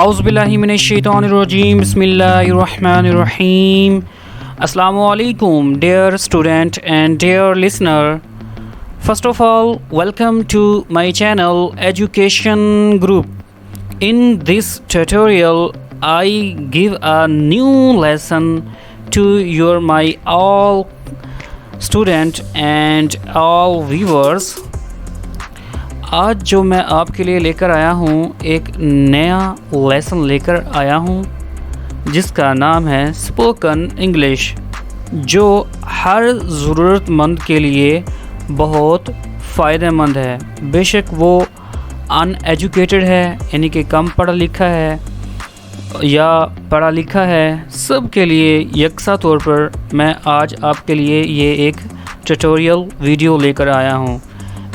Auzubillahiminash-shaytanir-rajim. Bismillahir-rahmanir-rahim. Assalamu alaikum, dear student and dear listener. First of all, welcome to my channel Education Group. In this tutorial, I give a new lesson to my all student and all viewers. आज जो मैं आपके लिए लेकर आया हूँ एक नया लेसन लेकर आया हूँ जिसका नाम है स्पोकन इंग्लिश, जो हर ज़रूरतमंद के लिए बहुत फ़ायदेमंद है। बेशक वो अनएजुकेटेड है, यानी कि कम पढ़ा लिखा है या पढ़ा लिखा है, सब के लिए यकसा तौर पर मैं आज आपके लिए ये एक ट्यूटोरियल वीडियो लेकर आया हूँ।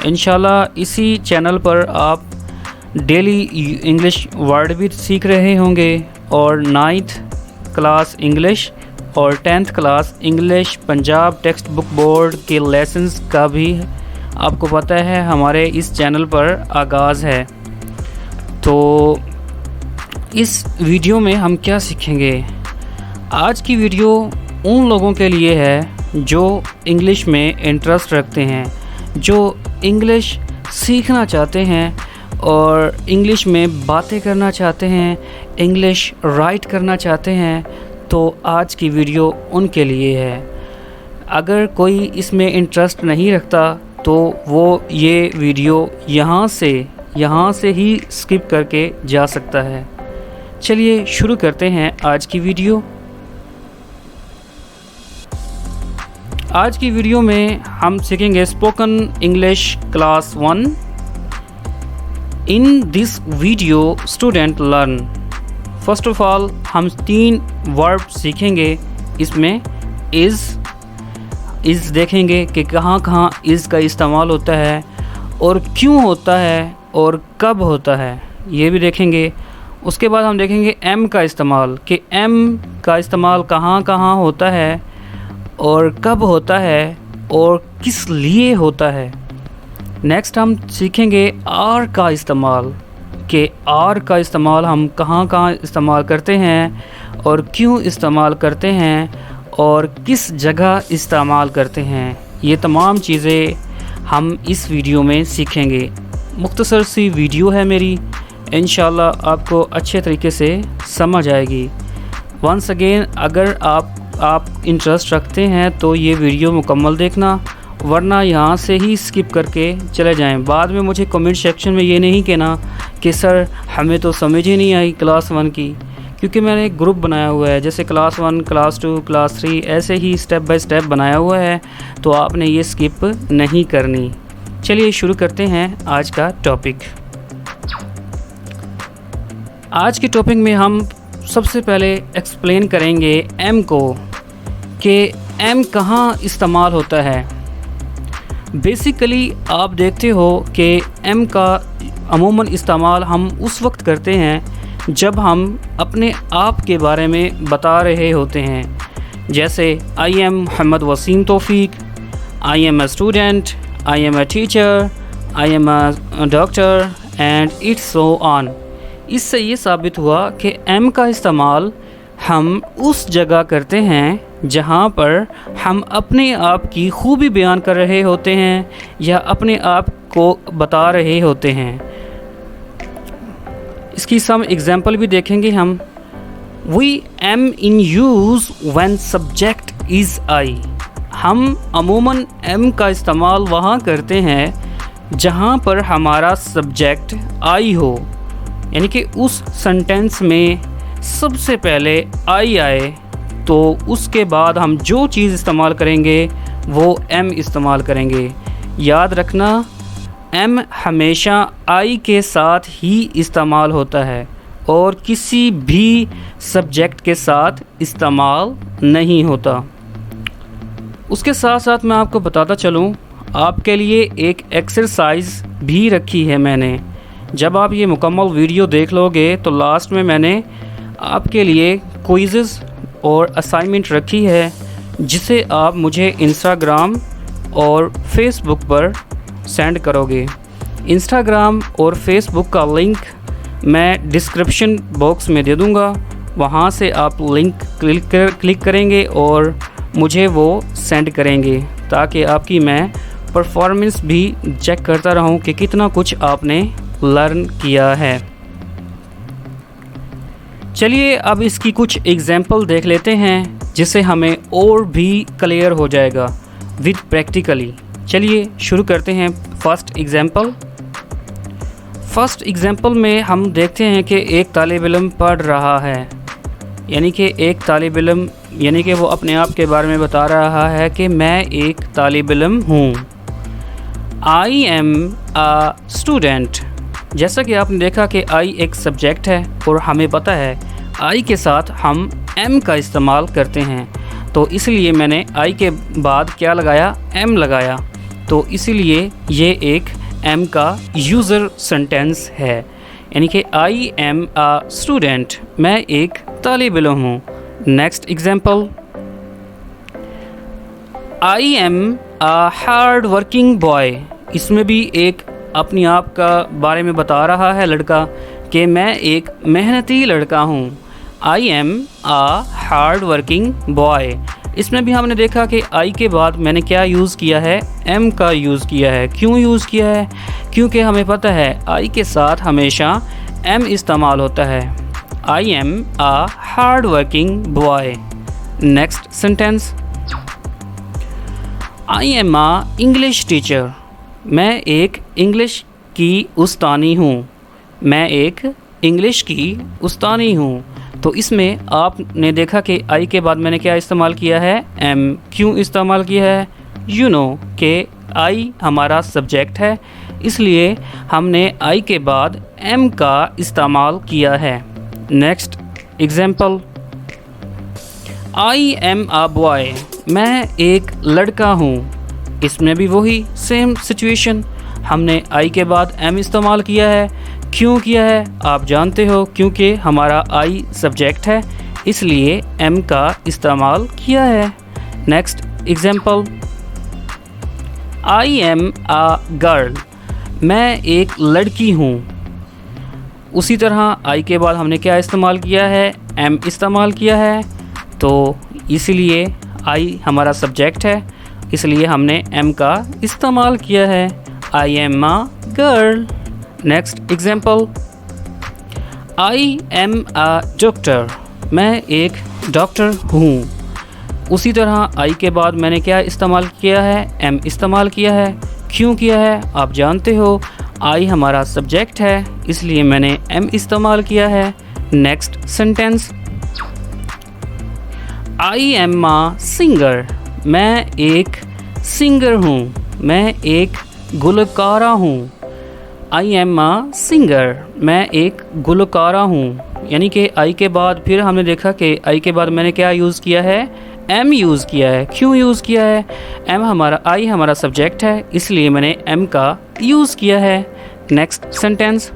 इंशाल्लाह इसी चैनल पर आप डेली इंग्लिश वर्ड भी सीख रहे होंगे और 9th क्लास इंग्लिश और 10th class English Punjab text book board के लेसन्स का भी आपको पता है हमारे इस चैनल पर आगाज़ है। तो इस वीडियो में हम क्या सीखेंगे? आज की वीडियो उन लोगों के लिए है जो इंग्लिश में इंटरेस्ट रखते हैं, जो इंग्लिश सीखना चाहते हैं और इंग्लिश में बातें करना चाहते हैं, इंग्लिश राइट करना चाहते हैं। तो आज की वीडियो उनके लिए है। अगर कोई इसमें इंटरेस्ट नहीं रखता तो वो ये वीडियो यहाँ से ही स्किप करके जा सकता है। चलिए शुरू करते हैं आज की वीडियो। आज की वीडियो में हम सीखेंगे spoken English class 1। In this video student learn, first of all हम 3 वर्ब सीखेंगे। इसमें इज़ देखेंगे कि कहाँ कहाँ इज़ का इस्तेमाल होता है और क्यों होता है और कब होता है, ये भी देखेंगे। उसके बाद हम देखेंगे एम का इस्तेमाल, कि एम का इस्तेमाल कहाँ कहाँ होता है और कब होता है और किस लिए होता है। नेक्स्ट हम सीखेंगे आर का इस्तेमाल, कि आर का इस्तेमाल हम कहाँ कहाँ इस्तेमाल करते हैं और क्यों इस्तेमाल करते हैं और किस जगह इस्तेमाल करते हैं। ये तमाम चीज़ें हम इस वीडियो में सीखेंगे। मुख्तसर सी वीडियो है मेरी, इंशाल्लाह आपको अच्छे तरीके से समझ आएगी। वंस अगेन, अगर आप इंटरेस्ट रखते हैं तो ये वीडियो मुकम्मल देखना, वरना यहाँ से ही स्किप करके चले जाएं। बाद में मुझे कमेंट सेक्शन में ये नहीं कहना कि सर हमें तो समझ ही नहीं आई क्लास 1 की, क्योंकि मैंने एक ग्रुप बनाया हुआ है, जैसे क्लास 1, क्लास 2, क्लास 3 ऐसे ही स्टेप बाय स्टेप बनाया हुआ है, तो आपने ये स्किप नहीं करनी। चलिए शुरू करते हैं आज का टॉपिक। आज के टॉपिक में हम सबसे पहले एक्सप्लेन करेंगे एम को, कि एम कहाँ इस्तेमाल होता है। बेसिकली आप देखते हो कि एम का अमूमन इस्तेमाल हम उस वक्त करते हैं जब हम अपने आप के बारे में बता रहे होते हैं। जैसे I am Mohammad Wasim Taufiq, I am a student, I am a teacher, I am a doctor and it's so on. इससे ये साबित हुआ कि एम का इस्तेमाल हम उस जगह करते हैं जहाँ पर हम अपने आप की खूबी बयान कर रहे होते हैं या अपने आप को बता रहे होते हैं। इसकी सम एग्जांपल भी देखेंगे हम। We am in use when subject is I. हम अमूमन एम का इस्तेमाल वहाँ करते हैं जहाँ पर हमारा सब्जेक्ट आई हो, यानी कि उस सेंटेंस में सबसे पहले आई आए, तो उसके बाद हम जो चीज़ इस्तेमाल करेंगे वो एम इस्तेमाल करेंगे। याद रखना, एम हमेशा आई के साथ ही इस्तेमाल होता है और किसी भी सब्जेक्ट के साथ इस्तेमाल नहीं होता। उसके साथ साथ मैं आपको बताता चलूँ, आपके लिए एक एक्सरसाइज भी रखी है मैंने। जब आप ये मुकम्मल वीडियो देख लोगे तो लास्ट में मैंने आपके लिए क्विज़ेस और असाइनमेंट रखी है, जिसे आप मुझे इंस्टाग्राम और फेसबुक पर सेंड करोगे। इंस्टाग्राम और फेसबुक का लिंक मैं डिस्क्रिप्शन बॉक्स में दे दूँगा, वहाँ से आप लिंक क्लिक करेंगे और मुझे वो सेंड करेंगे ताकि आपकी मैं परफॉर्मेंस भी चेक करता रहूँ कि कितना कुछ आपने लर्न किया है। चलिए अब इसकी कुछ एग्जाम्पल देख लेते हैं जिससे हमें और भी क्लियर हो जाएगा विद प्रैक्टिकली। चलिए शुरू करते हैं। फर्स्ट एग्जाम्पल में हम देखते हैं कि एक तालिब इल्म पढ़ रहा है, यानी कि एक तालिब इल्म यानी कि वो अपने आप के बारे में बता रहा है कि मैं एक तालिब इल्म हूँ। I am a student. जैसा कि आपने देखा कि आई एक सब्जेक्ट है और हमें पता है आई के साथ हम एम का इस्तेमाल करते हैं, तो इसलिए मैंने आई के बाद क्या लगाया, एम लगाया। तो इसीलिए ये एक एम का यूज़र सेंटेंस है, यानी कि आई एम आ स्टूडेंट, मैं एक तालिब इल्म हूँ। Next example, I am a hard working boy. इसमें भी एक अपनी आप का बारे में बता रहा है लड़का कि मैं एक मेहनती लड़का हूँ। I am a hard working boy. इसमें भी हमने देखा कि आई के बाद मैंने क्या यूज़ किया है, एम का यूज़ किया है। क्यों यूज़ किया है? क्योंकि हमें पता है आई के साथ हमेशा एम इस्तेमाल होता है। I am a hard working boy. Next sentence, I am a English teacher. मैं एक इंग्लिश की उस्तानी हूँ। मैं एक इंग्लिश की उस्तानी हूँ। तो इसमें आपने देखा कि आई के बाद मैंने क्या इस्तेमाल किया है, एम। क्यों इस्तेमाल किया है? यू नो कि आई हमारा सब्जेक्ट है, इसलिए हमने आई के बाद एम का इस्तेमाल किया है। Next example, I am uh boy. मैं एक लड़का हूँ। इसमें भी वही सेम सिचुएशन, हमने आई के बाद एम इस्तेमाल किया है। क्यों किया है आप जानते हो, क्योंकि हमारा आई सब्जेक्ट है, इसलिए एम का इस्तेमाल किया है। Next example, I am a girl. मैं एक लड़की हूँ। उसी तरह आई के बाद हमने क्या इस्तेमाल किया है, एम इस्तेमाल किया है। तो इसीलिए आई हमारा सब्जेक्ट है, इसलिए हमने एम का इस्तेमाल किया है। I am a girl. Next example, I am a doctor. मैं एक डॉक्टर हूँ। उसी तरह आई के बाद मैंने क्या इस्तेमाल किया है, एम इस्तेमाल किया है। क्यों किया है आप जानते हो, आई हमारा सब्जेक्ट है, इसलिए मैंने एम इस्तेमाल किया है। Next sentence, I am a singer. मैं एक सिंगर हूँ। मैं एक गुलकारा हूँ। I am a singer. मैं एक गुलकारा हूँ। यानी कि आई के बाद फिर हमने देखा कि आई के बाद मैंने क्या यूज़ किया है, एम यूज़ किया है। क्यों यूज़ किया है? एम हमारा आई हमारा सब्जेक्ट है, इसलिए मैंने एम का यूज़ किया है। Next sentence,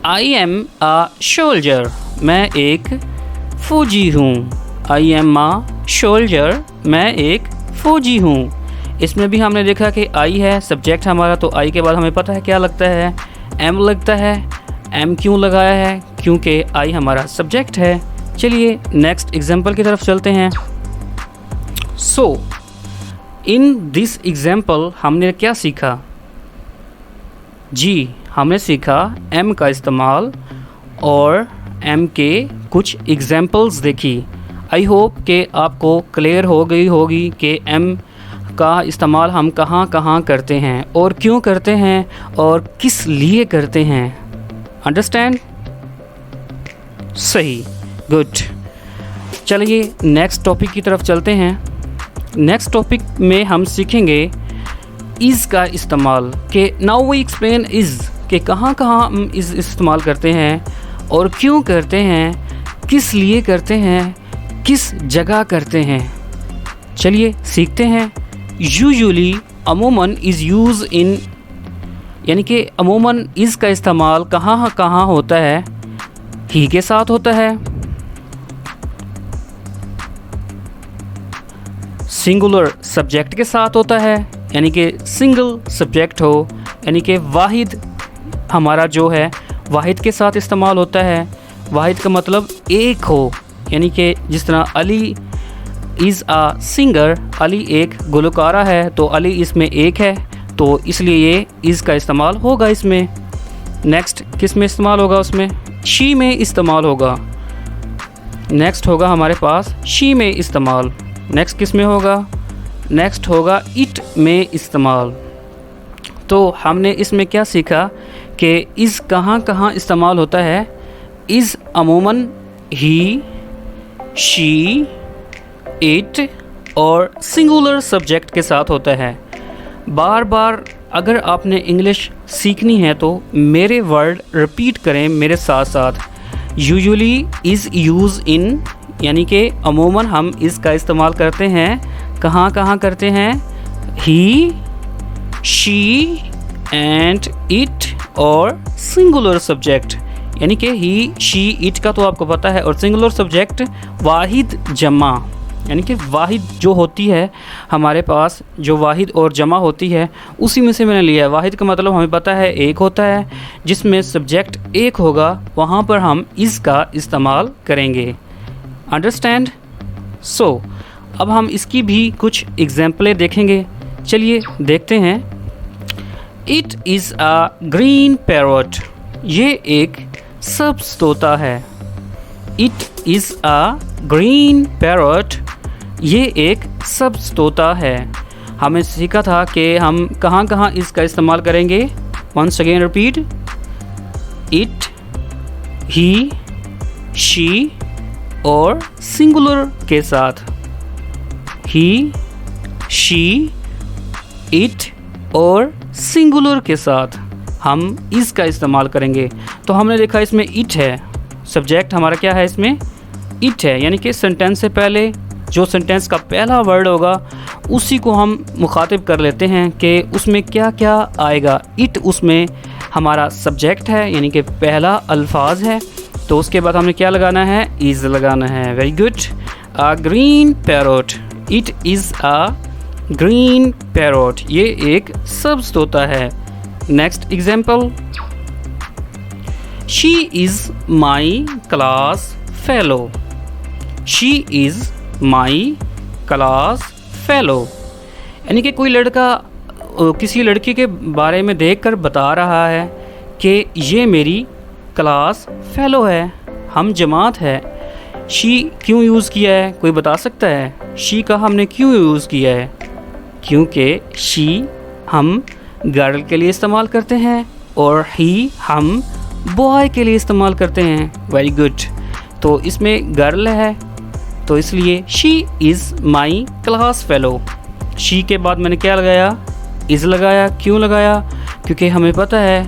I am a soldier. मैं एक फ़ौजी हूँ। I am a soldier. मैं एक फ़ौजी हूँ। इसमें भी हमने देखा कि आई है सब्जेक्ट हमारा, तो आई के बाद हमें पता है क्या लगता है, एम लगता है। एम क्यों लगाया है? क्योंकि आई हमारा सब्जेक्ट है। चलिए नेक्स्ट एग्जाम्पल की तरफ चलते हैं। सो इन दिस एग्जाम्पल हमने क्या सीखा? जी, हमने सीखा एम का इस्तेमाल और एम के कुछ एग्जाम्पल्स देखी। आई होप कि आपको क्लियर हो गई होगी कि एम का इस्तेमाल हम कहाँ कहाँ करते हैं और क्यों करते हैं और किस लिए करते हैं। अंडरस्टैंड? सही, गुड। चलिए नेक्स्ट टॉपिक की तरफ चलते हैं। नेक्स्ट टॉपिक में हम सीखेंगे इज़ का इस्तेमाल, कि नाउ वी एक्सप्लेन इज़, कि कहाँ कहाँ हम इज़ इस्तेमाल करते हैं और क्यों करते हैं, किस लिए करते हैं, किस जगह करते हैं। चलिए सीखते हैं। यूजुअली अमूमन इज़ यूज़ इन, यानी कि अमूमन इज़ का इस्तेमाल कहाँ कहाँ होता है? ही के साथ होता है, सिंगुलर सब्जेक्ट के साथ होता है, यानी कि सिंगल सब्जेक्ट हो, यानी कि वाहिद हमारा जो है वाहिद के साथ इस्तेमाल होता है। वाहिद का मतलब एक हो, यानी कि जिस तरह Ali is a singer, Ali एक गुलकारा है, तो अली इसमें एक है, तो इसलिए ये इज़ का इस्तेमाल होगा इसमें। नेक्स्ट किस में इस्तेमाल होगा? उसमें शी में इस्तेमाल होगा। नेक्स्ट होगा हमारे पास शी में इस्तेमाल। नेक्स्ट किस में होगा? नेक्स्ट होगा इट में इस्तेमाल। तो हमने इसमें क्या सीखा कि इज़ कहाँ कहाँ इस्तेमाल होता है। इज़ अमूमन ही, शी, इट और सिंगुलर सब्जेक्ट के साथ होता है। बार बार अगर आपने इंग्लिश सीखनी है तो मेरे वर्ड रिपीट करें मेरे साथ साथ। यूजुअली इज़ यूज़ इन, यानी कि अमूमन हम इज़ का इस्तेमाल करते हैं। कहाँ कहाँ करते हैं? ही, शी एंड इट और सिंगुलर सब्जेक्ट, यानी कि ही, शी, इट का तो आपको पता है, और सिंगुलर सब्जेक्ट वाहिद जमा, यानी कि वाहिद जो होती है हमारे पास, जो वाहिद और जमा होती है उसी में से मैंने लिया है। वाहिद का मतलब हमें पता है एक होता है, जिसमें सब्जेक्ट एक होगा, वहाँ पर हम इज़ का इस्तेमाल करेंगे। अंडरस्टैंड? सो अब हम इसकी भी कुछ एग्जाम्पलें देखेंगे। चलिए देखते हैं। It is a green parrot, ये एक सब्ज़ तोता है। It is a green parrot, ये एक सब्ज़ तोता है। हमें सीखा था कि हम कहाँ कहाँ इसका इस्तेमाल करेंगे। Once again repeat. It, he, she और सिंगुलर के साथ। ही, शी, इट और सिंगुलर के साथ हम इसका इस्तेमाल करेंगे। तो हमने देखा इसमें इट है, सब्जेक्ट हमारा क्या है? इसमें इट है, यानी कि सेंटेंस से पहले जो सेंटेंस का पहला वर्ड होगा उसी को हम मुखातिब कर लेते हैं कि उसमें क्या क्या आएगा। इट उसमें हमारा सब्जेक्ट है, यानी कि पहला अल्फाज है, तो उसके बाद हमने क्या लगाना है? इज़ लगाना है। Very good. A green parrot, it is a green parrot, ये एक सब्ज़ तोता है। Next example. She is my class fellow, she is my class fellow, यानी कि कोई लड़का किसी लड़की के बारे में देखकर बता रहा है कि ये मेरी क्लास फेलो है, हम जमात है। शी क्यों यूज़ किया है? कोई बता सकता है शी का हमने क्यों यूज़ किया है? क्योंकि शी हम गर्ल के लिए इस्तेमाल करते हैं और ही हम बॉय के लिए इस्तेमाल करते हैं। Very good. तो इसमें गर्ल है तो इसलिए she is my class fellow. She के बाद मैंने क्या लगाया? इज़ लगाया। क्यों लगाया? क्योंकि हमें पता है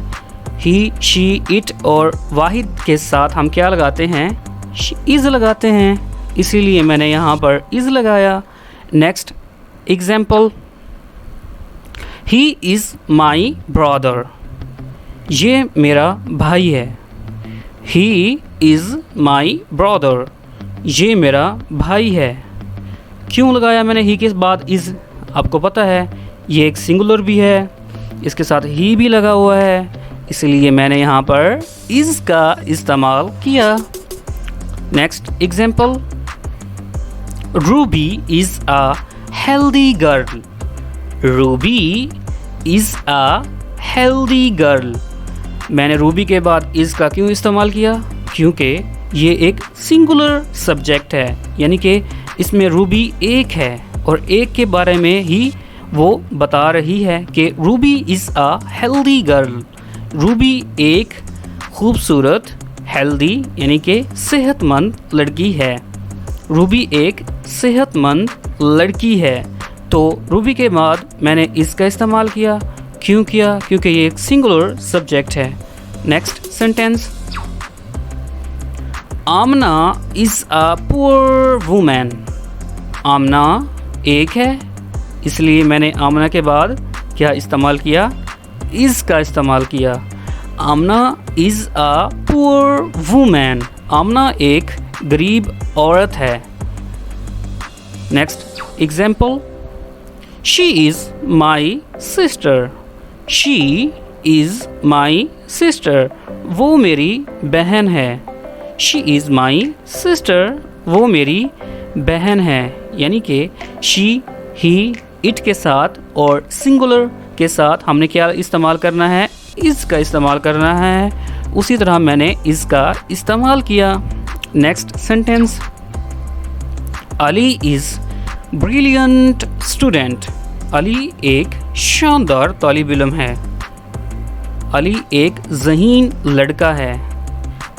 ही, शी, इट और वाहिद के साथ हम क्या लगाते हैं? इज़ लगाते हैं, इसीलिए मैंने यहाँ पर इज़ लगाया। Next example. He is my brother, ये मेरा भाई है। ही इज़ माई ब्रदर, ये मेरा भाई है। क्यों लगाया मैंने ही के बाद इज़? आपको पता है ये एक सिंगुलर भी है, इसके साथ ही भी लगा हुआ है, इसलिए मैंने यहाँ पर इज़ का इस्तेमाल किया। Next example. Ruby is a healthy girl, Ruby is a healthy girl. मैंने रूबी के बाद इज़ का क्यों इस्तेमाल किया? क्योंकि ये एक सिंगुलर सब्जेक्ट है, यानी कि इसमें रूबी एक है और एक के बारे में ही वो बता रही है कि Ruby is a healthy girl. Ruby एक खूबसूरत, हेल्दी यानी कि सेहतमंद लड़की है। रूबी एक सेहतमंद लड़की है। तो रूबी के बाद मैंने इसका इस्तेमाल किया। क्यों किया? क्योंकि ये एक सिंगुलर सब्जेक्ट है। Next sentence. Amna is a poor women, Amna एक है, इसलिए मैंने आमना के बाद क्या इस्तेमाल किया? इज़ का इस्तेमाल किया। आमना is a poor women, Amna एक गरीब औरत है। Next example. She is my sister, she is my sister, वो मेरी बहन है। शी इज़ माई सिस्टर, वो मेरी बहन है। यानी कि शी, ही, इट के साथ और सिंगुलर के साथ हमने क्या इस्तेमाल करना है, इज़ का इस्तेमाल करना है। उसी तरह मैंने इज़ का इस्तेमाल किया। Next sentence, Ali is brilliant student. Ali एक शानदार तालिब इल्म है। अली एक ज़हीन लड़का है।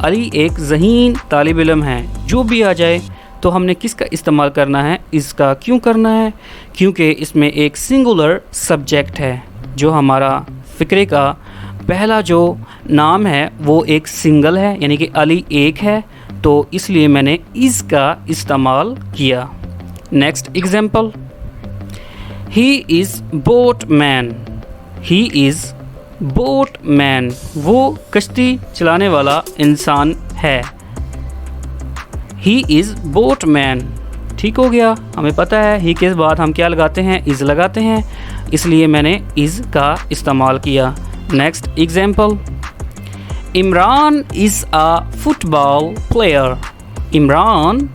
अली एक ज़हीन तालिब इल्म है। जो भी आ जाए तो हमने किसका इस्तेमाल करना है, इसका। क्यों करना है? क्योंकि इसमें एक सिंगुलर सब्जेक्ट है। जो हमारा फ़िक्रे का पहला जो नाम है वो एक सिंगल है, यानी कि अली एक है, तो इसलिए मैंने इज़ का इस्तेमाल किया। Next example, he is boat man. He is boat man, वो कश्ती चलाने वाला इंसान है। He is boat man. ठीक हो गया, हमें पता है ही के बाद हम क्या लगाते हैं, इज़ लगाते हैं, इसलिए मैंने इज़ का इस्तेमाल किया। Next example, Imran is a football player. Imran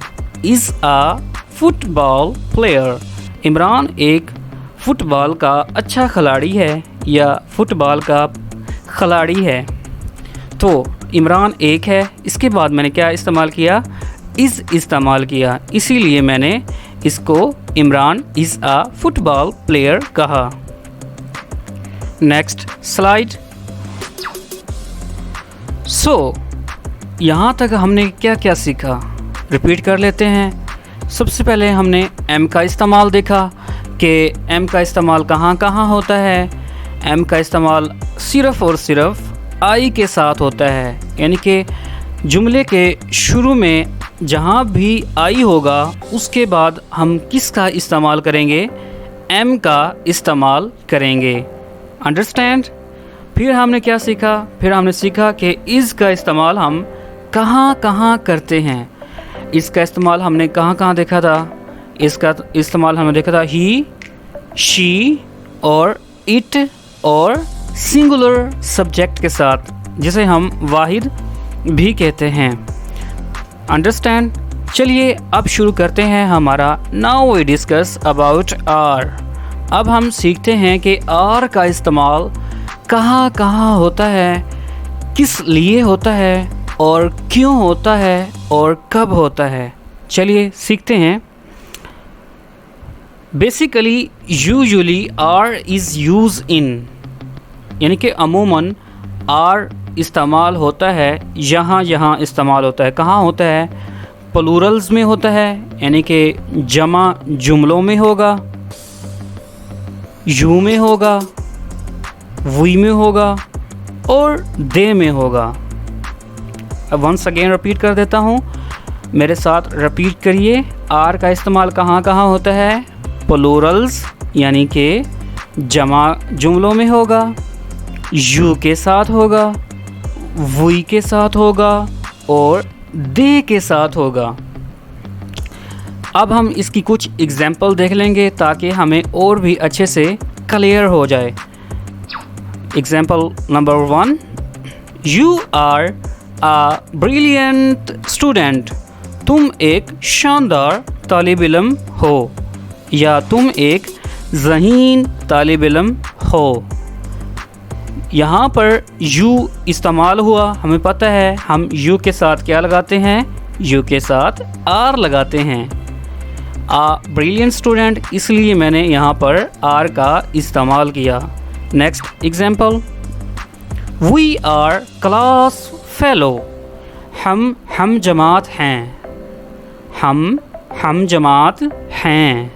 is a football player. Imran एक फ़ुटबॉल का अच्छा खिलाड़ी है या फुटबॉल का खिलाड़ी है। तो इमरान एक है, इसके बाद मैंने क्या इस्तेमाल किया, इज़ इस्तेमाल किया, इसीलिए मैंने इसको Imran is a football player कहा। Next slide. सो यहाँ तक हमने क्या क्या सीखा, रिपीट कर लेते हैं। सबसे पहले हमने एम का इस्तेमाल देखा कि एम का इस्तेमाल कहाँ कहाँ होता है। एम का इस्तेमाल सिर्फ़ और सिर्फ आई के साथ होता है, यानी कि जुमले के शुरू में जहाँ भी आई होगा उसके बाद हम किसका इस्तेमाल करेंगे, एम का इस्तेमाल करेंगे। अंडरस्टैंड? फिर हमने क्या सीखा, फिर हमने सीखा कि इज़ का इस्तेमाल हम कहाँ कहाँ करते हैं। इसका इस्तेमाल हमने कहाँ कहाँ देखा था, इसका इस्तेमाल हमने देखा था ही, शी और इट और सिंगुलर सब्जेक्ट के साथ, जिसे हम वाहिद भी कहते हैं। अंडरस्टैंड? चलिए अब शुरू करते हैं हमारा now we discuss about are. अब हम सीखते हैं कि आर का इस्तेमाल कहाँ कहाँ होता है, किस लिए होता है और क्यों होता है और कब होता है। चलिए सीखते हैं। Basically usually are is use in, यानी कि अमूमन आर इस्तेमाल होता है यहाँ यहाँ इस्तेमाल होता है। कहाँ होता है? प्लूरल्स में होता है, यानी कि जमा जुमलों में होगा, यू में होगा, वी में होगा और दे में होगा। अब वंस अगेन रिपीट कर देता हूँ, मेरे साथ रिपीट करिए। आर का इस्तेमाल कहाँ कहाँ होता है? प्लूरल्स यानी कि जमा जुमलों में होगा, यू के साथ होगा, वी के साथ होगा और दे के साथ होगा। अब हम इसकी कुछ एग्जाम्पल देख लेंगे ताकि हमें और भी अच्छे से क्लियर हो जाए। Example number 1, you are a brilliant student. तुम एक शानदार तालिब इल्म हो या तुम एक ज़हीन तालिब इल्म हो। यहाँ पर यू इस्तेमाल हुआ, हमें पता है हम यू के साथ क्या लगाते हैं, यू के साथ आर लगाते हैं। आ ब्रिलियंट स्टूडेंट, इसलिए मैंने यहाँ पर आर का इस्तेमाल किया। Next example, we are class fellow. हम जमात हैं। हम जमात हैं।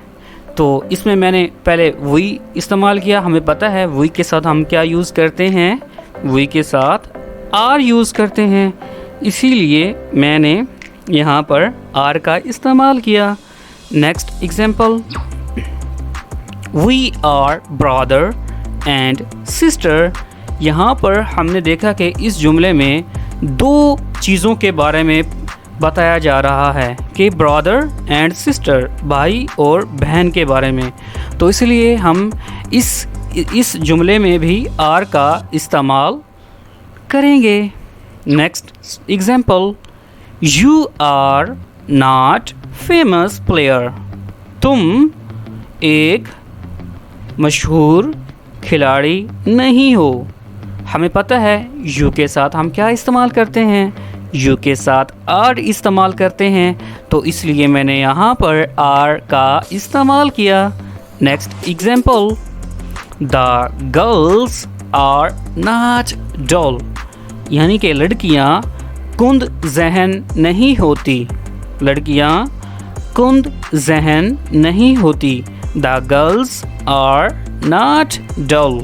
तो इसमें मैंने पहले वी इस्तेमाल किया। हमें पता है वी के साथ हम क्या यूज़ करते हैं, वी के साथ आर यूज़ करते हैं, इसीलिए मैंने यहाँ पर आर का इस्तेमाल किया। Next example, we are brother and sister. यहाँ पर हमने देखा कि इस जुमले में दो चीज़ों के बारे में बताया जा रहा है कि ब्रदर एंड सिस्टर, भाई और बहन के बारे में। तो इसलिए हम इस जुमले में भी आर का इस्तेमाल करेंगे। Next example, you are not famous player. तुम एक मशहूर खिलाड़ी नहीं हो। हमें पता है यू के साथ हम क्या इस्तेमाल करते हैं, यू के साथ आर इस्तेमाल करते हैं, तो इसलिए मैंने यहाँ पर आर का इस्तेमाल किया। Next example, the girls are not dull, यानी कि लड़कियाँ कुंद जहन नहीं होती। लड़कियाँ कुंद जहन नहीं होती। द गर्ल्स आर नॉट डल।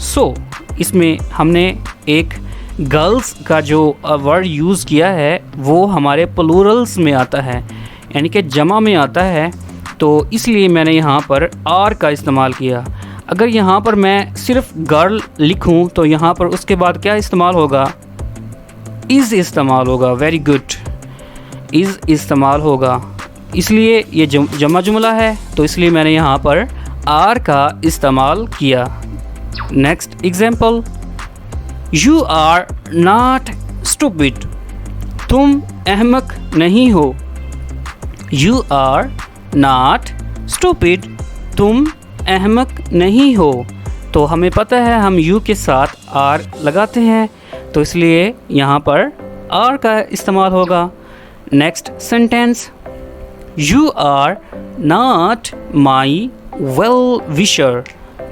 सो इसमें हमने एक गर्ल्स का जो वर्ड यूज़ किया है वो हमारे प्लूरल्स में आता है, यानी कि जमा में आता है, तो इसलिए मैंने यहाँ पर आर का इस्तेमाल किया। अगर यहाँ पर मैं सिर्फ गर्ल लिखूँ तो यहाँ पर उसके बाद क्या इस्तेमाल होगा, इज़ इस्तेमाल होगा। वेरी गुड, इज़ इस्तेमाल होगा। इसलिए ये जमा जुमला है, तो इसलिए मैंने यहाँ पर आर का इस्तेमाल किया। Next example, you are not stupid. तुम अहमक नहीं हो। यू आर नॉट स्टूपिड, तुम अहमक नहीं हो। तो हमें पता है हम यू के साथ आर लगाते हैं, तो इसलिए यहाँ पर आर का इस्तेमाल होगा। Next sentence, you are not my well wisher.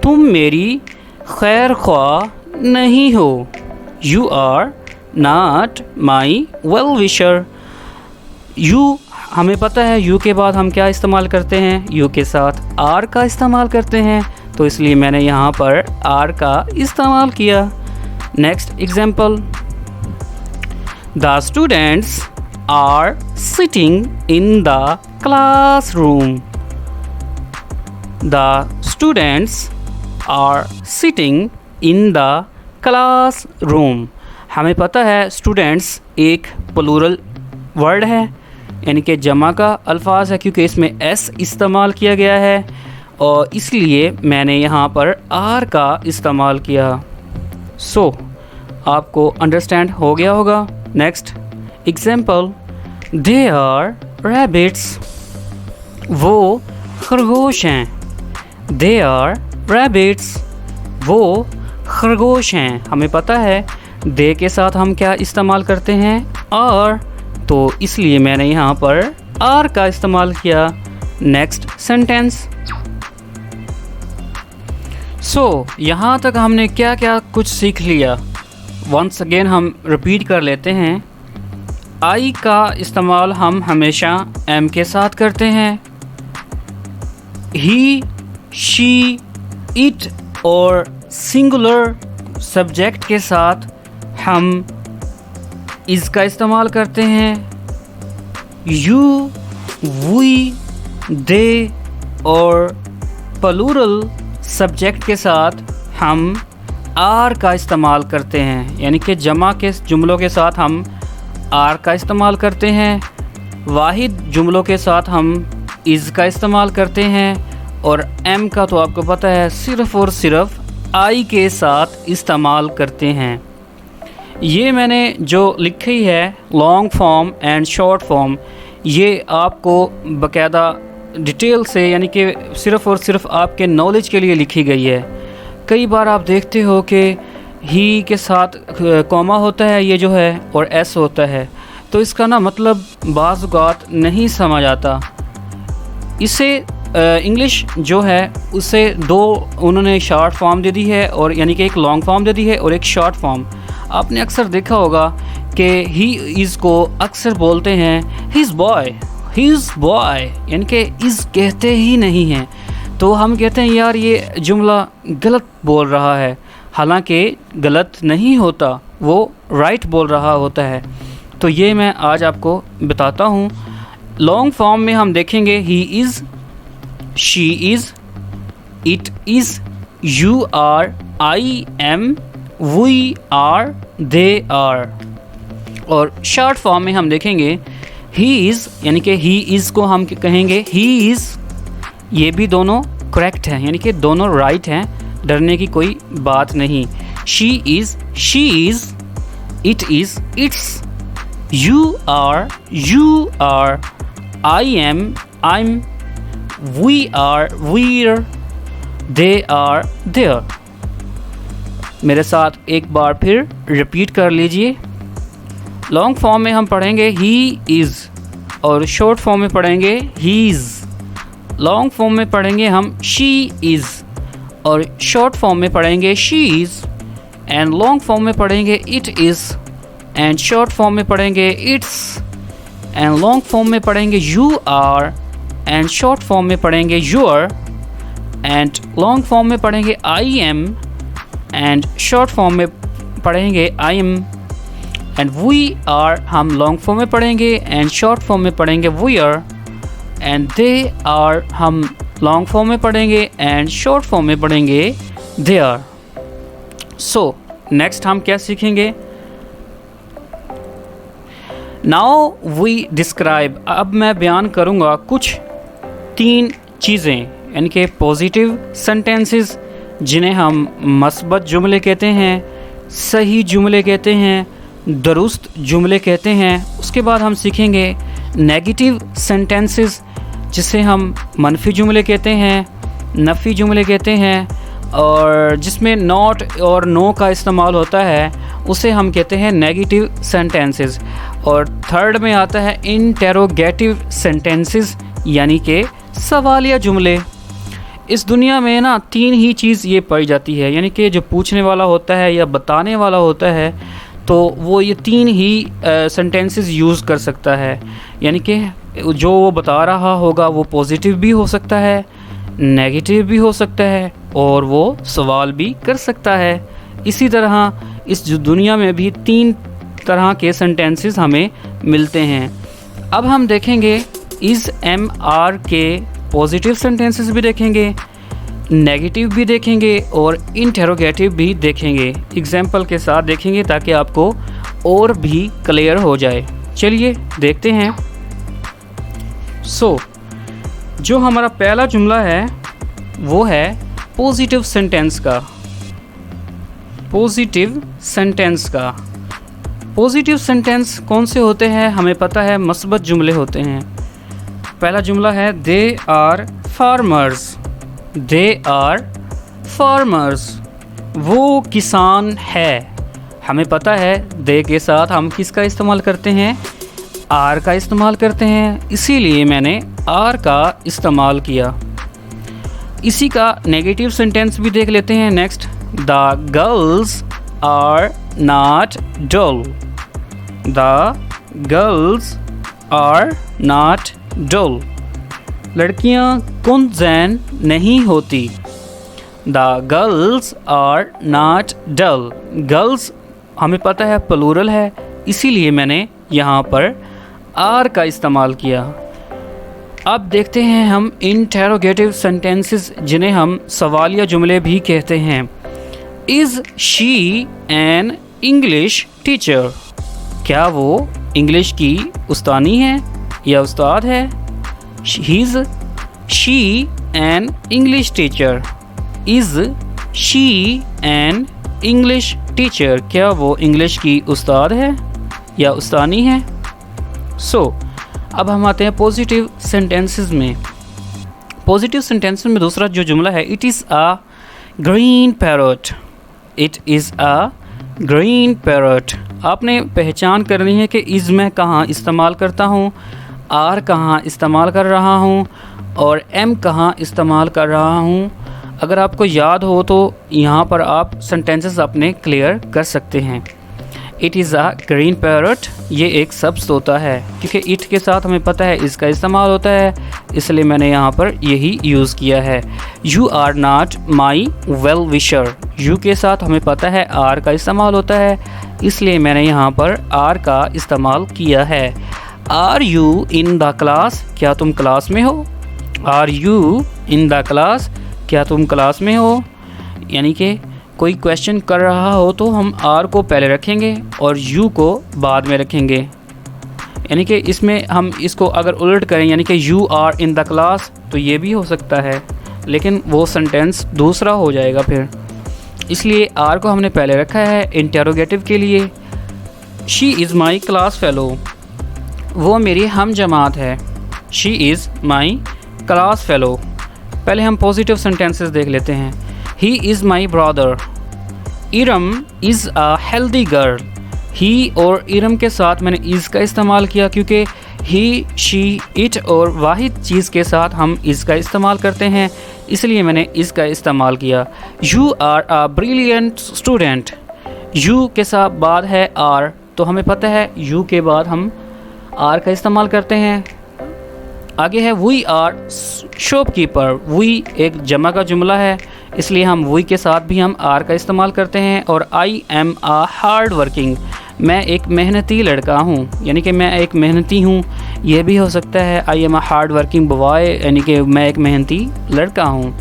तुम मेरी खैर ख्वाह नहीं हो। You are not my well wisher. You, हमें पता है यू के बाद हम क्या इस्तेमाल करते हैं, यू के साथ आर का इस्तेमाल करते हैं, तो इसलिए मैंने यहाँ पर आर का इस्तेमाल किया। Next example, the students are sitting in the classroom. The students are sitting in the classroom. हमें पता है स्टूडेंट्स एक प्लूरल वर्ड है, यानी कि जमा का अल्फाज है, क्योंकि इसमें एस इस्तेमाल किया गया है, और इसलिए मैंने यहाँ पर आर का इस्तेमाल किया। सो आपको अंडरस्टैंड हो गया होगा। Next example, they are rabbits. वो खरगोश हैं। दे आर रैबिट्स, वो खरगोश हैं। हमें पता है दे के साथ हम क्या इस्तेमाल करते हैं, आर, तो इसलिए मैंने यहाँ पर आर का इस्तेमाल किया। Next sentence. सो यहाँ तक हमने क्या क्या कुछ सीख लिया। वंस अगेन हम रिपीट कर लेते हैं। आई का इस्तेमाल हम हमेशा एम के साथ करते हैं। ही, शी, इट और सिंगुलर सब्जेक्ट के साथ हम इज़ का इस्तेमाल करते हैं। यू, वी, दे और प्लूरल सब्जेक्ट के साथ हम आर का इस्तेमाल करते हैं, यानी कि जमा के जुमलों के साथ हम आर का इस्तेमाल करते हैं। वाहिद जुमलों के साथ हम इज़ का इस्तेमाल करते हैं, और एम का तो आपको पता है सिर्फ़ और सिर्फ आई के साथ इस्तेमाल करते हैं। ये मैंने जो लिखी है long form and short form, ये आपको बाकायदा डिटेल से, यानी कि सिर्फ़ और सिर्फ आपके नॉलेज के लिए लिखी गई है। कई बार आप देखते हो कि ही के साथ कॉमा होता है, ये जो है, और एस होता है, तो इसका ना मतलब बाज़ औक़ात नहीं समझ आता। इसे इंग्लिश जो है उसे दो उन्होंने शॉर्ट फॉर्म दे दी है, और यानी कि एक लॉन्ग फॉर्म दे दी है और एक शॉर्ट फॉर्म। आपने अक्सर देखा होगा कि ही इज़ को अक्सर बोलते हैं he is boy, he is boy, यानी कि इज़ कहते ही नहीं हैं। तो हम कहते हैं यार ये जुमला गलत बोल रहा है, हालांकि गलत नहीं होता, वो राइट बोल रहा होता है। तो ये मैं आज आपको बताता हूँ। लॉन्ग फॉर्म में हम देखेंगे he is, she is, it is, you are, I am, we are, they are. और शॉर्ट फॉर्म में हम देखेंगे ही इज़, यानी कि ही इज़ को हम कहेंगे ही इज़। ये भी दोनों करेक्ट हैं, यानी कि दोनों राइट हैं, डरने की कोई बात नहीं। She is, it is, its, you are, I am, I'm, we are, we're, they are, they're। मेरे साथ एक बार फिर रिपीट कर लीजिए। लॉन्ग फॉर्म में हम पढ़ेंगे ही इज़ और शॉर्ट फॉर्म में पढ़ेंगे हीज़। लॉन्ग फॉर्म में पढ़ेंगे हम शी इज़ और शॉर्ट फॉर्म में पढ़ेंगे she is. And long form में पढ़ेंगे it is and short form में पढ़ेंगे इट्स। एंड लॉन्ग फॉर्म में पढ़ेंगे you are and short form में पढ़ेंगे यूर। एंड लॉन्ग फॉर्म में पढ़ेंगे I am and short form में पढ़ेंगे I am. And we are हम लॉन्ग फॉर्म में पढ़ेंगे एंड शॉर्ट फॉर्म में पढ़ेंगे we are. And they are हम लॉन्ग फॉर्म में पढ़ेंगे एंड शॉर्ट फॉर्म में पढ़ेंगे दे आर। सो नेक्स्ट हम क्या सीखेंगे? नाउ वी डिस्क्राइब, अब मैं बयान करूँगा कुछ 3 चीज़ें, यानी कि पॉजिटिव सेंटेंसेस जिन्हें हम मस्बत जुमले कहते हैं, सही जुमले कहते हैं, दुरुस्त जुमले कहते हैं। उसके बाद हम सीखेंगे नेगेटिव सेंटेंसेस जिसे हम मनफी जुमले कहते हैं, नफ़ी जुमले कहते हैं, और जिसमें नॉट और नो का इस्तेमाल होता है उसे हम कहते हैं नेगेटिव सेंटेंसेस। और थर्ड में आता है इंटेरोगेटिव सेंटेंसेस यानी कि सवालिया जुमले। इस दुनिया में ना 3 ही चीज़ ये पाई जाती है, यानी कि जो पूछने वाला होता है या बताने वाला होता है तो वो ये 3 ही सेंटेंसेस यूज़ कर सकता है। यानी कि जो वो बता रहा होगा वो पॉजिटिव भी हो सकता है, नेगेटिव भी हो सकता है और वो सवाल भी कर सकता है। इसी तरह इस दुनिया में भी 3 तरह के सेंटेंसेस हमें मिलते हैं। अब हम देखेंगे इज़ एम आर के पॉजिटिव सेंटेंसेस भी देखेंगे, नेगेटिव भी देखेंगे और इंटेरोगेटिव भी देखेंगे। एग्जाम्पल के साथ देखेंगे ताकि आपको और भी क्लियर हो जाए। चलिए देखते हैं। जो हमारा पहला जुमला है वो है पॉजिटिव सेंटेंस का। पॉजिटिव सेंटेंस कौन से होते हैं? हमें पता है मस्बत जुमले होते हैं। पहला जुमला है दे आर फार्मर्स। वो किसान है। हमें पता है दे के साथ हम किसका इस्तेमाल करते हैं? आर का इस्तेमाल करते हैं, इसीलिए मैंने आर का इस्तेमाल किया। इसी का नेगेटिव सेंटेंस भी देख लेते हैं। Next, the girls are not dull. The girls are not dull. लड़कियां कुंज़ैन नहीं होती। The girls are not dull. Girls हमें पता है प्लूरल है, इसीलिए मैंने यहाँ पर आर का इस्तेमाल किया। अब देखते हैं हम इंटेरोगेटिव सेंटेंसेस जिन्हें हम सवालिया जुमले भी कहते हैं। Is she an English teacher? क्या वो इंग्लिश की उस्तानी है या उस्ताद है? Is she an English teacher? Is she an English teacher? क्या वो इंग्लिश की उस्ताद है या उस्तानी है? अब हम आते हैं पॉजिटिव सेंटेंसेस में। पॉजिटिव सेंटेंसेस में दूसरा जो जुमला है, it is a green parrot. It is a green parrot. आपने पहचान करनी है कि इज़ मैं कहाँ इस्तेमाल करता हूँ, आर कहाँ इस्तेमाल कर रहा हूँ और एम कहाँ इस्तेमाल कर रहा हूँ। अगर आपको याद हो तो यहाँ पर आप सेंटेंसेस अपने क्लियर कर सकते हैं। It is a green parrot, ये एक शब्द होता है क्योंकि इट के साथ हमें पता है इसका इस्तेमाल होता है, इसलिए मैंने यहाँ पर यही यूज़ किया है। You are not my well wisher. You के साथ हमें पता है आर का इस्तेमाल होता है, इसलिए मैंने यहाँ पर आर का इस्तेमाल किया है। Are you in the class? क्या तुम क्लास में हो? Are you in the class? क्या तुम क्लास में हो? यानी कि कोई क्वेश्चन कर रहा हो तो हम आर को पहले रखेंगे और यू को बाद में रखेंगे। यानी कि इसमें हम इसको अगर उलट करें, यानी कि you are in the class, तो ये भी हो सकता है, लेकिन वो सेंटेंस दूसरा हो जाएगा फिर। इसलिए आर को हमने पहले रखा है इंटेरोगेटिव के लिए। She is my class fellow, वो मेरी हम जमात है। She is my class fellow. पहले हम पॉजिटिव सेंटेंसेस देख लेते हैं। He is my brother, Iram is a healthy girl. He और इरम के साथ मैंने इज़ का इस्तेमाल किया क्योंकि ही, शी, इट और वाहिद चीज़ के साथ हम इज़ का इस्तेमाल करते हैं, इसलिए मैंने इज़ का इस्तेमाल किया। You are a brilliant student, you के साथ बाद है आर, तो हमें पता है यू के बाद हम आर का इस्तेमाल करते हैं। आगे है वी आर शॉपकीपर, वी एक जमा का जुमला है, इसलिए हम वी के साथ भी हम आर का इस्तेमाल करते हैं। और I am a hard working, मैं एक मेहनती लड़का हूँ, यानी कि मैं एक मेहनती हूँ। ये भी हो सकता है I am a hard working boy, यानी कि मैं एक मेहनती लड़का हूँ,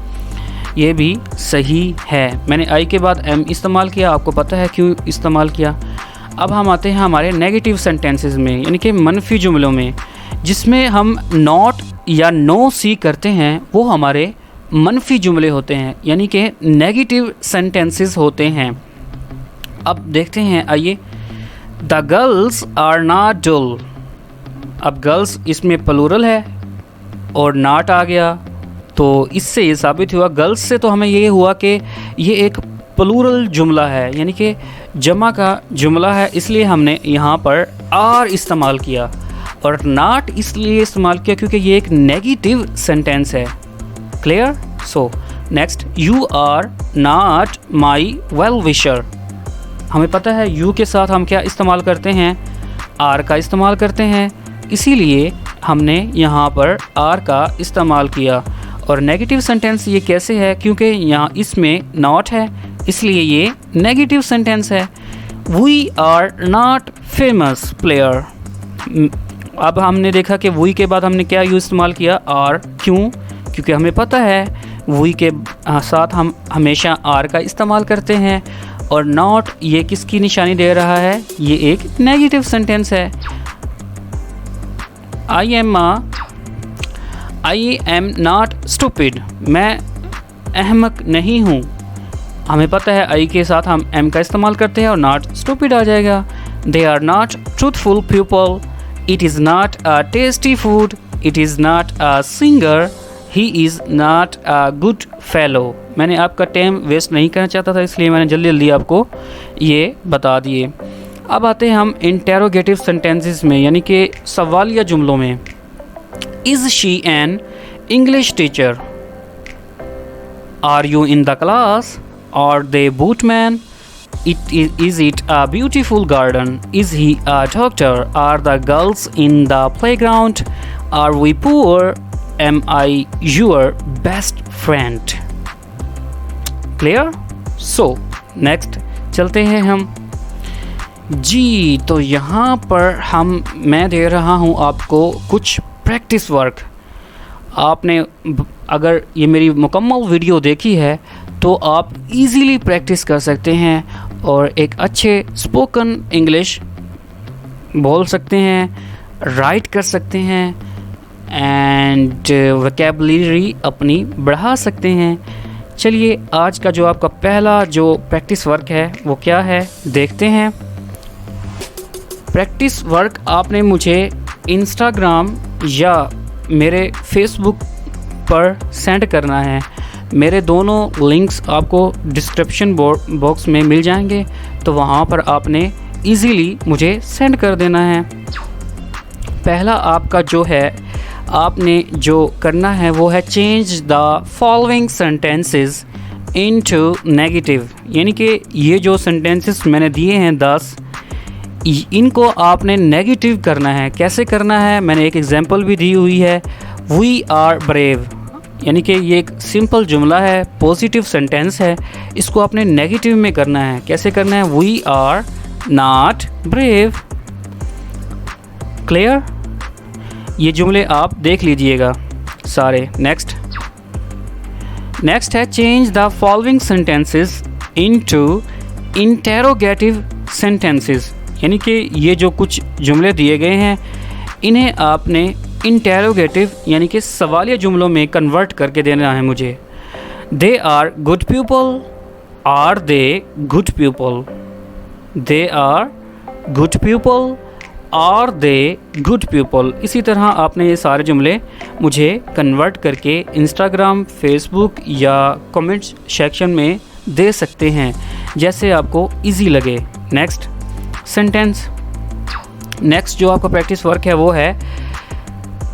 ये भी सही है। मैंने आई के बाद एम इस्तेमाल किया, आपको पता है क्यों इस्तेमाल किया। अब हम आते हैं हमारे नेगेटिव सेंटेंसेस में, यानी कि मनफी जुमलों में, जिसमें हम नॉट या नो सी करते हैं, वो हमारे मनफी जुमले होते हैं, यानी कि नेगेटिव सेंटेंसेस होते हैं। अब देखते हैं, आइए। द गर्ल्स आर नॉट डल, अब गर्ल्स इसमें प्लूरल है और नॉट आ गया, तो इससे ये साबित हुआ, गर्ल्स से तो हमें ये हुआ कि ये एक प्लूरल जुमला है, यानी कि जमा का जुमला है, इसलिए हमने यहाँ पर आर इस्तेमाल किया। और नॉट इसलिए इस्तेमाल किया क्योंकि ये एक नेगेटिव सेंटेंस है। Clear? So next, you are not my well wisher, हमें पता है यू के साथ हम क्या इस्तेमाल करते हैं, आर का इस्तेमाल करते हैं, इसीलिए हमने यहाँ पर आर का इस्तेमाल किया। और नेगेटिव सेंटेंस ये कैसे है, क्योंकि यहाँ इसमें नॉट है, इसलिए ये नेगेटिव सेंटेंस है। We are not famous player, अब हमने देखा कि वी के बाद हमने क्या यूज़ इस्तेमाल किया, आर। क्यों? क्योंकि हमें पता है वी के साथ हम हमेशा आर का इस्तेमाल करते हैं। और नॉट ये किसकी निशानी दे रहा है, ये एक नेगेटिव सेंटेंस है। आई एम नॉट स्टूपिड, मैं अहमक नहीं हूँ, हमें पता है आई के साथ हम एम का इस्तेमाल करते हैं और नॉट स्टूपिड आ जाएगा। They are not truthful people, it is not a tasty food, it is not a singer, he is not a good fellow. मैंने आपका टाइम वेस्ट नहीं करना चाहता था, इसलिए मैंने जल्दी जल्दी आपको ये बता दिए। अब आते हैं हम इंटेरोगेटिव सेंटेंसेस में, यानी कि सवालिया जुमलों में। Is she an English teacher, are you in the class, are they boatmen, is it a beautiful garden, is he a doctor, are the girls in the playground, are we poor, am I your best friend? Clear? So next चलते हैं हम जी। तो यहाँ पर मैं दे रहा हूँ आपको कुछ प्रैक्टिस वर्क। आपने अगर ये मेरी मुकम्मल वीडियो देखी है तो आप इजीली प्रैक्टिस कर सकते हैं और एक अच्छे स्पोकन इंग्लिश बोल सकते हैं, राइट कर सकते हैं एंड वोकैबुलरी अपनी बढ़ा सकते हैं। चलिए आज का जो आपका पहला जो प्रैक्टिस वर्क है वो क्या है देखते हैं। प्रैक्टिस वर्क आपने मुझे इंस्टाग्राम या मेरे फेसबुक पर सेंड करना है। मेरे दोनों लिंक्स आपको डिस्क्रिप्शन बॉक्स में मिल जाएंगे, तो वहाँ पर आपने इजीली मुझे सेंड कर देना है। पहला आपका जो है आपने जो करना है वो है change the following sentences into negative, यानी कि ये जो सेंटेंसेस मैंने दिए हैं 10, इनको आपने नेगेटिव करना है। कैसे करना है मैंने एक एग्जांपल भी दी हुई है। वी आर ब्रेव, यानी कि ये एक सिंपल जुमला है, पॉजिटिव सेंटेंस है, इसको आपने नेगेटिव में करना है। कैसे करना है? We are not brave. Clear? ये जुमले आप देख लीजिएगा सारे। नेक्स्ट है change the following sentences into interrogative sentences, यानी कि ये जो कुछ जुमले दिए गए हैं इन्हें आपने इंटेरोगेटिव यानी कि सवालिया जुमलों में कन्वर्ट करके देना है मुझे। They are good people, are they good people, they are good people, are they good people. इसी तरह आपने ये सारे जुमले मुझे कन्वर्ट करके इंस्टाग्राम, फेसबुक या कमेंट सेक्शन में दे सकते हैं, जैसे आपको इजी लगे। नेक्स्ट सेंटेंस, नेक्स्ट जो आपका प्रैक्टिस वर्क है वो है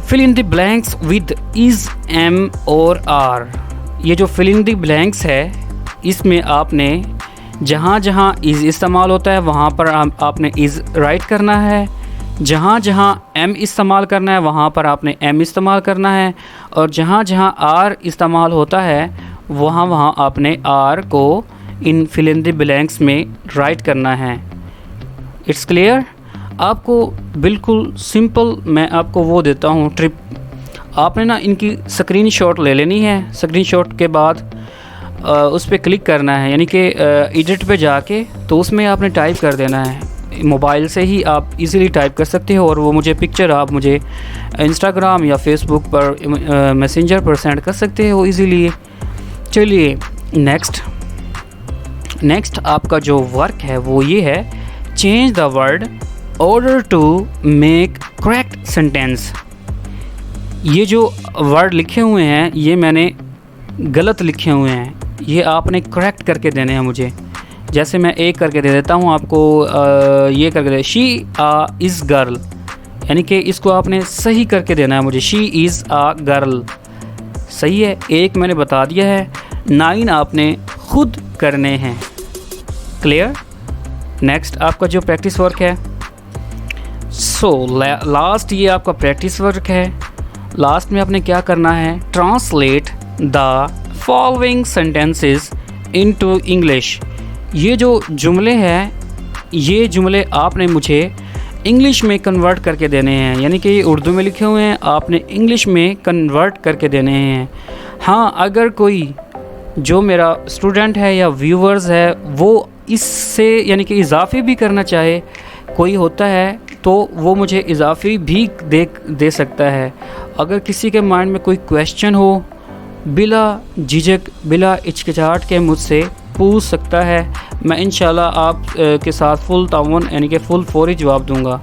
fill in the blanks with is, am और आर। ये जो फिल इन द ब्लैंक्स है, इसमें आपने जहाँ जहाँ इज़ इस्तेमाल होता है वहाँ पर आपने इज़ राइट करना है, जहाँ जहाँ एम इस्तेमाल करना है वहाँ पर आपने एम इस्तेमाल करना है, और जहाँ जहाँ आर इस्तेमाल होता है वहाँ वहाँ आपने आर को इन फिल इन द ब्लैंक्स में राइट करना है। It's clear? आपको बिल्कुल सिंपल मैं आपको वो देता हूँ ट्रिप। आपने ना इनकी स्क्रीनशॉट ले लेनी है। स्क्रीनशॉट के बाद उस पर क्लिक करना है, यानी कि एडिट पे जाके तो उसमें आपने टाइप कर देना है। मोबाइल से ही आप इजीली टाइप कर सकते हो और वो मुझे पिक्चर आप मुझे इंस्टाग्राम या फेसबुक पर मैसेंजर पर सेंड कर सकते हो इजीली। चलिए नेक्स्ट आपका जो वर्क है वो ये है, change the word order to make correct sentence. ये जो वर्ड लिखे हुए हैं ये मैंने गलत लिखे हुए हैं, ये आपने करेक्ट करके देने हैं मुझे। जैसे मैं एक करके दे देता हूँ आपको, ये करके दे, शी इज़ गर्ल, यानी कि इसको आपने सही करके देना है मुझे, शी इज़ आ गर्ल। सही है, एक मैंने बता दिया है, 9 आपने खुद करने हैं। क्लियर? नेक्स्ट आपका जो प्रैक्टिस वर्क है, लास्ट ये आपका प्रैक्टिस वर्क है। लास्ट में आपने क्या करना है, translate the following sentences into English. ये जो जुमले हैं, ये जुमले आपने मुझे इंग्लिश में कन्वर्ट करके देने हैं, यानी कि ये उर्दू में लिखे हुए हैं, आपने इंग्लिश में कन्वर्ट करके देने हैं। हाँ, अगर कोई जो मेरा स्टूडेंट है या व्यूवर्स है वो इससे यानी कि इजाफी भी करना चाहे, कोई होता है तो वो मुझे इजाफी भी दे सकता है। अगर किसी के माइंड में कोई क्वेश्चन हो, बिला झिझक बिला हिचकिचाहट के मुझसे पूछ सकता है। मैं इंशाल्लाह आप के साथ फुल ताउन यानी कि फुल फौरी जवाब दूंगा।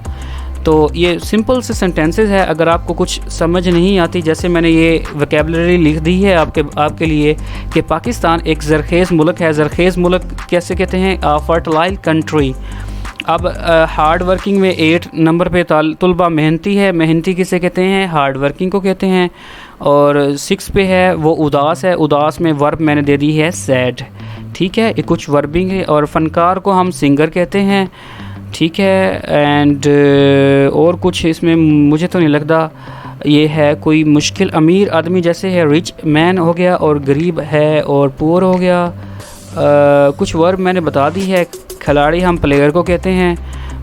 तो ये सिंपल से सेंटेंसेस है। अगर आपको कुछ समझ नहीं आती, जैसे मैंने ये वोकैबुलरी लिख दी है आपके लिए कि पाकिस्तान एक ज़रख़ेज़ मुल्क है। ज़रख़ेज़ मुल्क कैसे कहते हैं? Fertilize country. अब हार्ड वर्किंग में 8 नंबर पे तुलबा मेहनती है। मेहनती किसे कहते हैं? हार्ड वर्किंग को कहते हैं। और 6 पे है वो उदास है। उदास में वर्ब मैंने दे दी है सैड। ठीक है, ये कुछ वर्बिंग है। और फ़नकार को हम सिंगर कहते हैं। ठीक है, एंड और कुछ इसमें मुझे तो नहीं लगता ये है कोई मुश्किल। अमीर आदमी जैसे है रिच मैन हो गया, और गरीब है और पुअर हो गया। कुछ वर्ब मैंने बता दी है। खिलाड़ी हम प्लेयर को कहते हैं,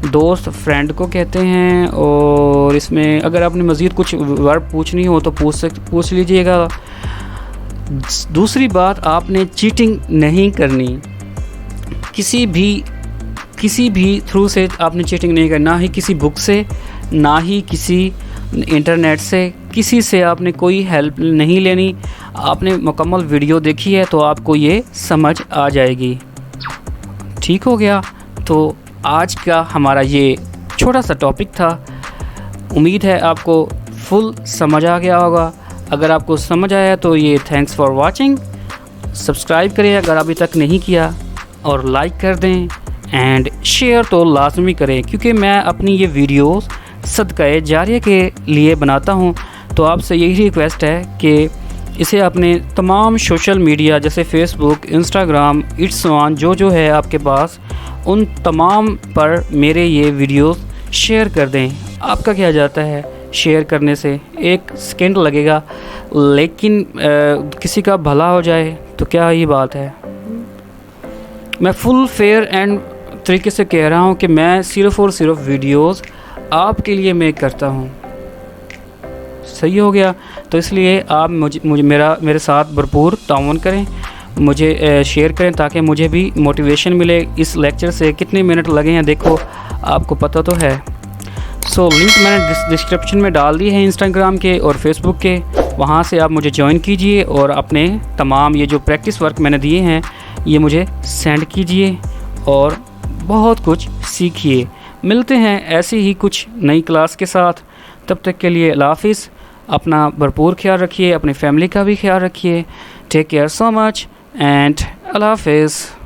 दोस्त फ्रेंड को कहते हैं। और इसमें अगर आपने मज़ीद कुछ वर्ब पूछनी हो तो पूछ लीजिएगा। दूसरी बात, आपने चीटिंग नहीं करनी। किसी भी थ्रू से आपने चीटिंग नहीं करनी, ना ही किसी बुक से, ना ही किसी इंटरनेट से, किसी से आपने कोई हेल्प नहीं लेनी। आपने मुकम्मल वीडियो देखी है तो आपको ये समझ आ जाएगी। ठीक हो गया? तो आज का हमारा ये छोटा सा टॉपिक था। उम्मीद है आपको फुल समझ आ गया होगा। अगर आपको समझ आया तो ये थैंक्स फॉर वाचिंग। सब्सक्राइब करें अगर अभी तक नहीं किया, और लाइक कर दें, एंड शेयर तो लाजमी करें, क्योंकि मैं अपनी ये वीडियोस सदक़े जारिया के लिए बनाता हूँ। तो आपसे यही रिक्वेस्ट है कि इसे अपने तमाम सोशल मीडिया जैसे फेसबुक, इंस्टाग्राम, इट्स वन जो है आपके पास, उन तमाम पर मेरे ये वीडियोस शेयर कर दें। आपका क्या जाता है शेयर करने से? 1 सेकंड लगेगा, लेकिन किसी का भला हो जाए तो क्या ये बात है। मैं फुल फेयर एंड तरीके से कह रहा हूँ कि मैं सिर्फ़ और सिर्फ वीडियोस आपके लिए मेक करता हूँ। सही हो गया? तो इसलिए आप मेरे साथ भरपूर ताउन करें, मुझे शेयर करें, ताकि मुझे भी मोटिवेशन मिले। इस लेक्चर से कितने मिनट लगे हैं देखो, आपको पता तो है। लिंक मैंने डिस्क्रिप्शन में डाल दी है इंस्टाग्राम के और फेसबुक के, वहाँ से आप मुझे ज्वाइन कीजिए और अपने तमाम ये जो प्रैक्टिस वर्क मैंने दिए हैं ये मुझे सेंड कीजिए और बहुत कुछ सीखिए। मिलते हैं ऐसी ही कुछ नई क्लास के साथ। तब तक के लिए अल्लाह हाफ़िज़। अपना भरपूर ख्याल रखिए, अपनी फैमिली का भी ख्याल रखिए। Take care so much and अल्लाह हाफ़िज़।